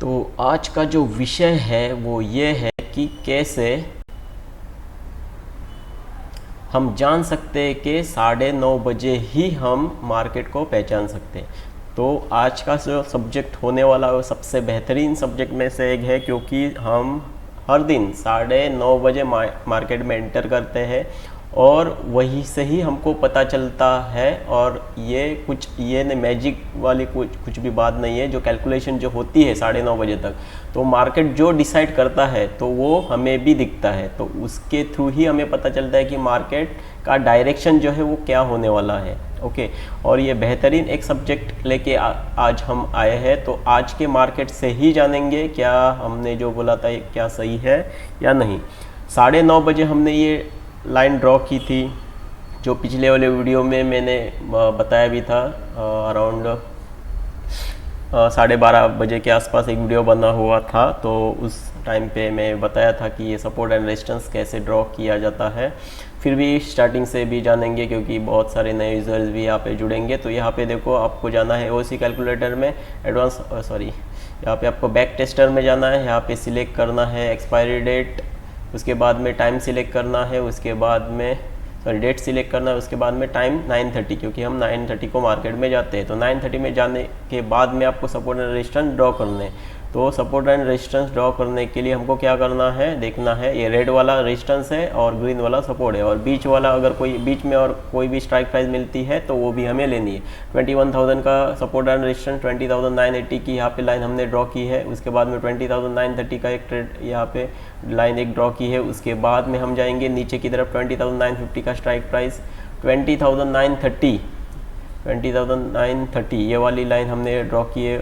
तो आज का जो विषय है वो ये है कि कैसे हम जान सकते हैं कि 9:30 बजे ही हम मार्केट को पहचान सकते हैं। तो आज का जो सब्जेक्ट होने वाला है वो सबसे बेहतरीन सब्जेक्ट में से एक है, क्योंकि हम हर दिन 9:30 बजे मार्केट में एंटर करते हैं और वहीं से ही हमको पता चलता है। और ये मैजिक वाली कुछ भी बात नहीं है। जो कैलकुलेशन जो होती है 9:30 बजे तक, तो मार्केट जो डिसाइड करता है तो वो हमें भी दिखता है। तो उसके थ्रू ही हमें पता चलता है कि मार्केट का डायरेक्शन जो है वो क्या होने वाला है। ओके, और ये बेहतरीन एक सब्जेक्ट लेके आज हम आए हैं। तो आज के मार्केट से ही जानेंगे क्या हमने जो बोला था क्या सही है या नहीं। 9:30 बजे हमने ये लाइन ड्रॉ की थी, जो पिछले वाले वीडियो में मैंने बताया भी था। अराउंड 12:30 बजे के आसपास एक वीडियो बना हुआ था। तो उस टाइम पे मैं बताया था कि ये सपोर्ट एंड रेजिस्टेंस कैसे ड्रॉ किया जाता है। फिर भी स्टार्टिंग से भी जानेंगे, क्योंकि बहुत सारे नए यूज़र्स भी यहाँ पे जुड़ेंगे। तो यहाँ पे देखो, आपको जाना है ओसी कैलकुलेटर में, यहाँ पे आपको बैक टेस्टर में जाना है। यहाँ पे सिलेक्ट करना है एक्सपायरी डेट, उसके बाद में टाइम सिलेक्ट करना है, उसके बाद में डेट सिलेक्ट करना है, उसके बाद में टाइम 9:30, क्योंकि हम 9:30 को मार्केट में जाते हैं। तो 9:30 में जाने के बाद में आपको सपोर्ट एंड रेजिस्टेंस ड्रॉ करने हैं। तो सपोर्ट एंड रेजिस्टेंस ड्रॉ करने के लिए हमको क्या करना है, देखना है ये रेड वाला रेजिस्टेंस है और ग्रीन वाला सपोर्ट है, और बीच वाला अगर कोई बीच में और कोई भी स्ट्राइक प्राइस मिलती है तो वो भी हमें लेनी है। 21,000 का सपोर्ट एंड रेजिस्टेंस, 20,980 की यहाँ पे लाइन हमने ड्रॉ की है। उसके बाद में 20,930 का एक ट्रेड यहाँ पे लाइन एक ड्रॉ की है। उसके बाद में हम जाएंगे नीचे की तरफ, 20,950 का स्ट्राइक प्राइस, 20,930 ये वाली लाइन हमने ड्रॉ की है।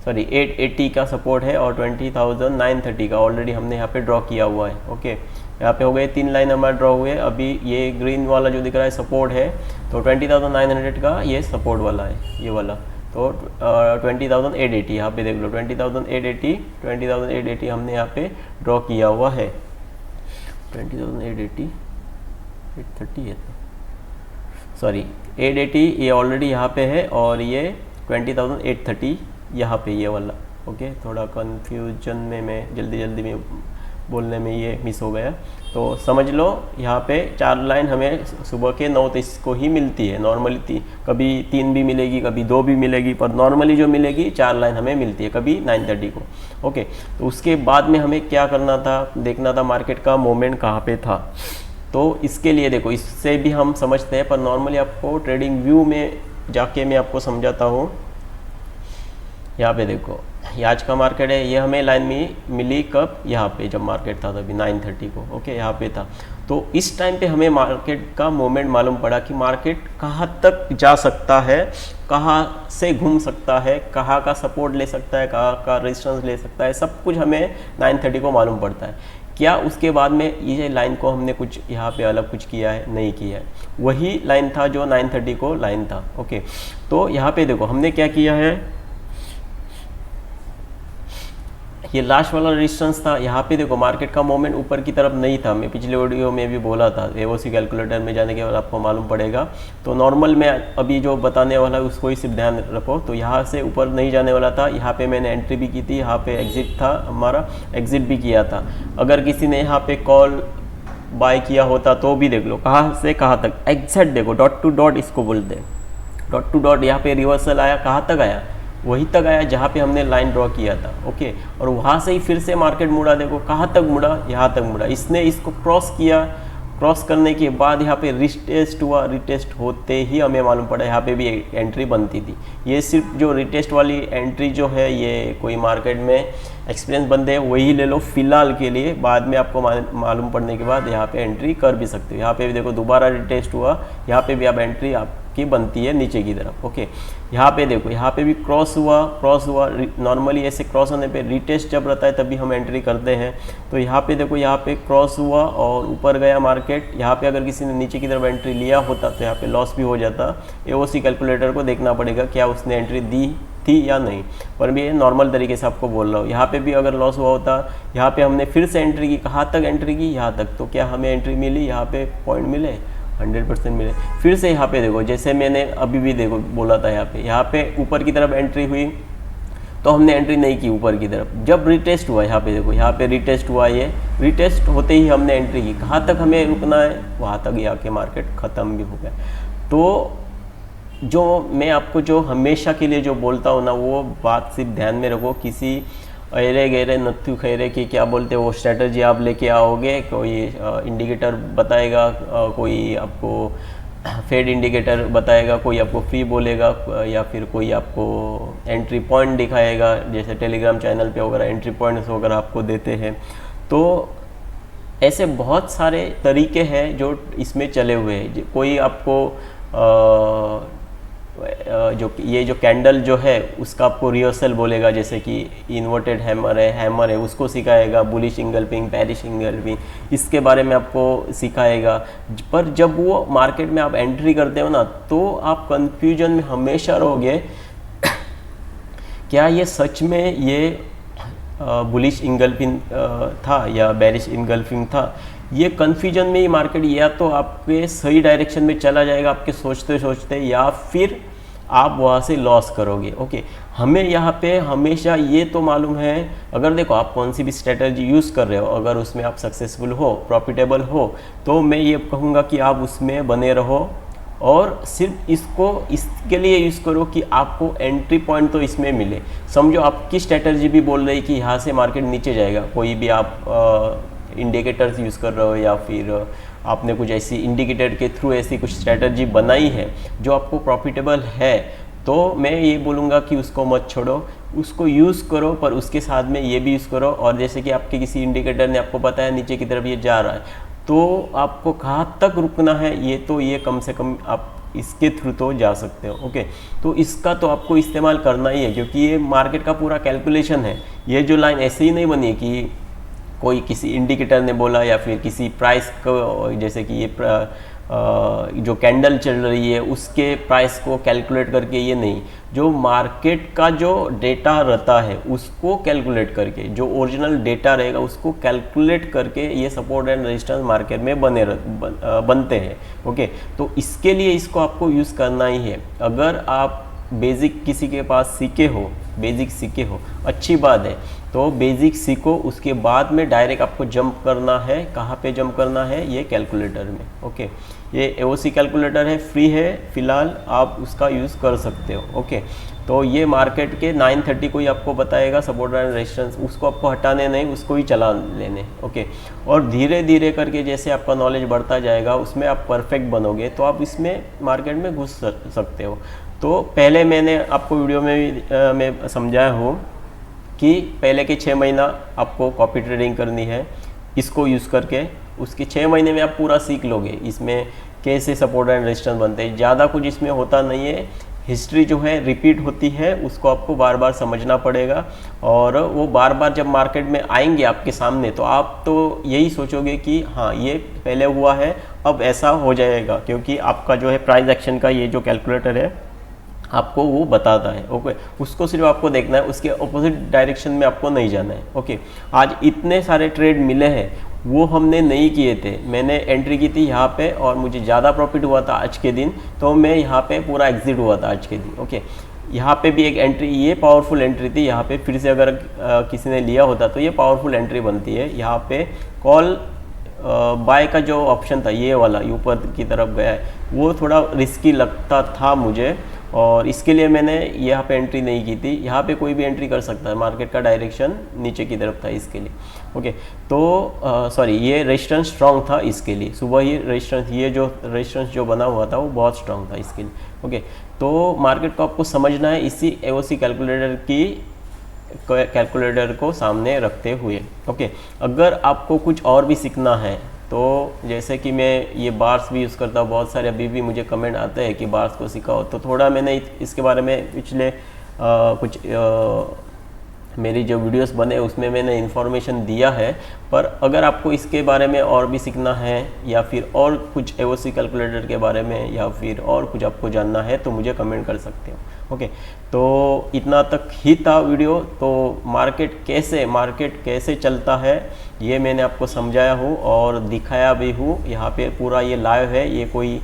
880 का सपोर्ट है और 20,930 का ऑलरेडी हमने यहाँ पे ड्रॉ किया हुआ है। ओके, यहाँ पे हो गए 3 लाइन हमारे ड्रॉ हुए। अभी ये ग्रीन वाला जो दिख रहा है सपोर्ट है, तो 20,900 का ये सपोर्ट वाला है, ये वाला। तो 20,880 यहाँ पे देख लो, 20,880 हमने यहाँ पे ड्रॉ किया हुआ है। 20,880 830 है, 880 ये ऑलरेडी यहाँ पे है, और ये 20,830 यहाँ पे ये वाला। ओके, थोड़ा कन्फ्यूजन में मैं जल्दी में बोलने में ये मिस हो गया। तो समझ लो, यहाँ पे 4 लाइन हमें सुबह के 9:30 को ही मिलती है। नॉर्मली कभी 3 भी मिलेगी, कभी 2 भी मिलेगी, पर नॉर्मली जो मिलेगी 4 लाइन हमें मिलती है, कभी 9:30 को। ओके, तो उसके बाद में हमें क्या करना था, देखना था मार्केट का मोमेंट कहाँ पे था। तो इसके लिए देखो, इससे भी हम समझते हैं, पर नॉर्मली आपको ट्रेडिंग व्यू में जाके मैं आपको समझाता हूँ। यहाँ पे देखो, ये आज का मार्केट है, ये हमें लाइन में मिली कब, यहाँ पे जब मार्केट था तभी 9:30 को। ओके, यहाँ पे था। तो इस टाइम पे हमें मार्केट का मोमेंट मालूम पड़ा कि मार्केट कहाँ तक जा सकता है, कहाँ से घूम सकता है, कहाँ का सपोर्ट ले सकता है, कहाँ का रेजिस्टेंस ले सकता है। सब कुछ हमें 9:30 को मालूम पड़ता है। क्या उसके बाद में ये लाइन को हमने कुछ यहाँ पे अलग कुछ किया है? नहीं किया है, वही लाइन था जो 9:30 को लाइन था। ओके, तो यहाँ पे देखो हमने क्या किया है, ये लास्ट वाला रेजिस्टेंस था। यहाँ पे देखो मार्केट का मोमेंट ऊपर की तरफ नहीं था, मैं पिछले वीडियो में भी बोला था। एओसी कैलकुलेटर में जाने के बाद आपको मालूम पड़ेगा। तो नॉर्मल में अभी जो बताने वाला है उसको ही सिर्फ ध्यान रखो। तो यहाँ से ऊपर नहीं जाने वाला था, यहाँ पे मैंने एंट्री भी की थी, यहाँ पे एग्जिट था हमारा, एग्जिट भी किया था। अगर किसी ने यहाँ पे कॉल बाय किया होता तो भी देख लो कहाँ से कहाँ तक, एग्जैक्ट देखो, डॉट टू डॉट इसको बोलते हैं। डॉट टू डॉट यहाँ पे रिवर्सल आया, कहाँ तक आया, वहीं तक आया जहाँ पे हमने लाइन ड्रॉ किया था। ओके, और वहाँ से ही फिर से मार्केट मुड़ा, देखो कहाँ तक मुड़ा, यहाँ तक मुड़ा। इसने इसको क्रॉस किया, क्रॉस करने के बाद यहाँ पे रिटेस्ट हुआ, रिटेस्ट होते ही हमें मालूम पड़ा यहाँ पे भी एंट्री बनती थी। ये सिर्फ जो रिटेस्ट वाली एंट्री जो है, ये कोई मार्केट में एक्सपीरियंस बंदे हैं वही ले लो फिलहाल के लिए, बाद में आपको मालूम पड़ने के बाद यहाँ पे एंट्री कर भी सकते हो। यहाँ पे भी देखो दोबारा रिटेस्ट हुआ, यहाँ पे भी आप एंट्री आपकी बनती है नीचे की तरफ। ओके, यहाँ पे देखो, यहाँ पे भी क्रॉस हुआ। नॉर्मली ऐसे क्रॉस होने पे रिटेस्ट जब रहता है तभी हम एंट्री करते हैं। तो यहाँ पे देखो, यहाँ पे क्रॉस हुआ और ऊपर गया मार्केट। यहाँ पे अगर किसी ने नीचे की तरफ एंट्री लिया होता तो यहाँ पे लॉस भी हो जाता। एओसी कैलकुलेटर को देखना पड़ेगा क्या उसने एंट्री दी थी या नहीं, पर मैं नॉर्मल तरीके से आपको बोल रहा हूँ। यहाँ पे भी अगर लॉस हुआ होता, यहाँ पे हमने फिर से एंट्री की, कहाँ तक एंट्री की, यहाँ तक, तो क्या हमें एंट्री मिली, यहाँ पे पॉइंट मिले, 100% मिले। फिर से यहाँ पे देखो, जैसे मैंने अभी भी देखो बोला था, यहाँ पे ऊपर की तरफ एंट्री हुई, तो हमने एंट्री नहीं की ऊपर की तरफ। जब रिटेस्ट हुआ, यहाँ पे देखो, यहाँ पे रिटेस्ट हुआ, ये रिटेस्ट होते ही हमने एंट्री की। कहाँ तक हमें रुकना है, वहाँ तक आके मार्केट ख़त्म भी हो गया। तो जो मैं आपको जो हमेशा के लिए जो बोलता हूँ ना, वो बात सिर्फ ध्यान में रखो। किसी अरे गहरे नत्थु खैरे की क्या बोलते हैं वो स्ट्रेटजी आप लेके आओगे, कोई इंडिकेटर बताएगा, कोई आपको फेड इंडिकेटर बताएगा, कोई आपको फ्री बोलेगा, या फिर कोई आपको एंट्री पॉइंट दिखाएगा, जैसे टेलीग्राम चैनल पे वगैरह एंट्री पॉइंट्स वगैरह आपको देते हैं। तो ऐसे बहुत सारे तरीके हैं जो इसमें चले हुए हैं। कोई आपको जो ये जो कैंडल जो है उसका आपको रिहर्सल बोलेगा, जैसे कि इन्वर्टेड हैमर है उसको सिखाएगा, बुलिश इंगल्फिंग, बेरिश इंगल्फिंग, इसके बारे में आपको सिखाएगा। पर जब वो मार्केट में आप एंट्री करते हो ना, तो आप कंफ्यूजन में हमेशा रहोगे, क्या ये सच में ये बुलिश इंगल्फिंग था या बेरिश इंगल्फिंग था। ये कन्फ्यूजन में ही मार्केट या तो आपके सही डायरेक्शन में चला जाएगा आपके सोचते सोचते, या फिर आप वहाँ से लॉस करोगे। ओके, हमें यहाँ पे हमेशा ये तो मालूम है, अगर देखो आप कौन सी भी स्ट्रेटजी यूज़ कर रहे हो, अगर उसमें आप सक्सेसफुल हो, प्रॉफिटेबल हो, तो मैं ये कहूँगा कि आप उसमें बने रहो, और सिर्फ इसके लिए यूज़ करो कि आपको एंट्री पॉइंट तो इसमें मिले। समझो आपकी स्ट्रेटजी भी बोल रही कि यहाँ से मार्केट नीचे जाएगा, कोई भी आप इंडिकेटर्स यूज़ कर रहे हो, या फिर आपने कुछ ऐसी इंडिकेटर के थ्रू ऐसी कुछ स्ट्रेटजी बनाई है जो आपको प्रॉफिटेबल है, तो मैं ये बोलूँगा कि उसको मत छोड़ो, उसको यूज़ करो, पर उसके साथ में ये भी यूज़ करो। और जैसे कि आपके किसी इंडिकेटर ने आपको बताया नीचे की तरफ ये जा रहा है, तो आपको कहाँ तक रुकना है, ये कम से कम आप इसके थ्रू तो जा सकते हो। ओके, तो इसका तो आपको इस्तेमाल करना ही है, क्योंकि ये मार्केट का पूरा कैलकुलेशन है। ये जो लाइन ऐसे ही नहीं बनी कि कोई किसी इंडिकेटर ने बोला, या फिर किसी प्राइस को, जैसे कि ये जो कैंडल चल रही है उसके प्राइस को कैलकुलेट करके, ये नहीं, जो मार्केट का जो डेटा रहता है उसको कैलकुलेट करके, जो ओरिजिनल डेटा रहेगा उसको कैलकुलेट करके ये सपोर्ट एंड रेजिस्टेंस मार्केट में बनते हैं। ओके, तो इसके लिए इसको आपको यूज़ करना ही है। अगर आप बेसिक किसी के पास सीखे हो, बेसिक सीखे हो, अच्छी बात है, तो बेसिक सीखो, उसके बाद में डायरेक्ट आपको जंप करना है। कहाँ पे जंप करना है, ये कैलकुलेटर में। ओके, ये एओसी कैलकुलेटर है, फ्री है फिलहाल, आप उसका यूज़ कर सकते हो। ओके, तो ये मार्केट के 930 को ही आपको बताएगा सपोर्ट एंड रेजिस्टेंस, उसको आपको हटाने नहीं, उसको ही चला लेने। ओके, और धीरे धीरे करके जैसे आपका नॉलेज बढ़ता जाएगा, उसमें आप परफेक्ट बनोगे, तो आप इसमें मार्केट में घुस सकते हो। तो पहले मैंने आपको वीडियो में भी मैं समझाया हूँ कि पहले के 6 महीना आपको कॉपी ट्रेडिंग करनी है इसको यूज़ करके। उसके 6 महीने में आप पूरा सीख लोगे इसमें कैसे सपोर्ट एंड रेजिस्टेंस बनते हैं। ज़्यादा कुछ इसमें होता नहीं है, हिस्ट्री जो है रिपीट होती है, उसको आपको बार बार समझना पड़ेगा। और वो बार बार जब मार्केट में आएंगे आपके सामने, तो आप तो यही सोचोगे कि हाँ ये पहले हुआ है, अब ऐसा हो जाएगा, क्योंकि आपका जो है प्राइस एक्शन का ये जो कैलकुलेटर है आपको वो बताता है। ओके, उसको सिर्फ आपको देखना है, उसके ऑपोजिट डायरेक्शन में आपको नहीं जाना है। ओके, आज इतने सारे ट्रेड मिले हैं, वो हमने नहीं किए थे। मैंने एंट्री की थी यहाँ पे और मुझे ज़्यादा प्रॉफिट हुआ था आज के दिन, तो मैं यहाँ पे पूरा एग्जिट हुआ था आज के दिन। ओके, यहाँ पे भी एक एंट्री, ये पावरफुल एंट्री थी, यहाँ पे फिर से अगर किसी ने लिया होता तो ये पावरफुल एंट्री बनती है। यहाँ पे कॉल बाय का जो ऑप्शन था ये वाला, ऊपर की तरफ गया है, वो थोड़ा रिस्की लगता था मुझे, और इसके लिए मैंने यहाँ पे एंट्री नहीं की थी। यहाँ पे कोई भी एंट्री कर सकता है, मार्केट का डायरेक्शन नीचे की तरफ था इसके लिए। ओके, तो सॉरी, ये रेजिस्टेंस स्ट्रॉन्ग था इसके लिए, सुबह ही रेजिस्टेंस, ये जो रेजिस्टेंस जो बना हुआ था वो बहुत स्ट्रॉन्ग था इसके लिए। ओके, तो मार्केट को आपको समझना है इसी एओसी कैलकुलेटर को सामने रखते हुए। ओके, अगर आपको कुछ और भी सीखना है, तो जैसे कि मैं ये बार्स भी यूज़ करता हूँ, बहुत सारे अभी भी मुझे कमेंट आते हैं कि बार्स को सिखाओ, तो थोड़ा मैंने इसके बारे में पिछले मेरी जो वीडियोस बने उसमें मैंने इन्फॉर्मेशन दिया है। पर अगर आपको इसके बारे में और भी सीखना है, या फिर और कुछ एओसी कैलकुलेटर के बारे में, या फिर और कुछ आपको जानना है, तो मुझे कमेंट कर सकते हो। ओके, तो इतना तक ही था वीडियो। तो मार्केट कैसे चलता है ये मैंने आपको समझाया हूँ और दिखाया भी हूँ। यहाँ पे पूरा ये लाइव है, ये कोई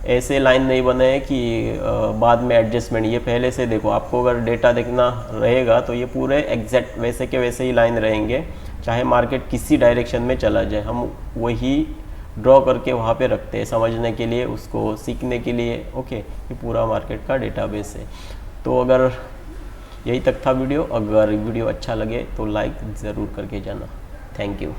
ऐसे लाइन नहीं बने हैं कि बाद में एडजस्टमेंट। ये पहले से देखो, आपको अगर डेटा देखना रहेगा तो ये पूरे एग्जैक्ट वैसे के वैसे ही लाइन रहेंगे, चाहे मार्केट किसी डायरेक्शन में चला जाए। हम वही ड्रॉ करके वहाँ पे रखते हैं समझने के लिए, उसको सीखने के लिए। ओके, ये पूरा मार्केट का डेटाबेस है। तो अगर यही तक था वीडियो, अगर वीडियो अच्छा लगे तो लाइक ज़रूर करके जाना। Thank you.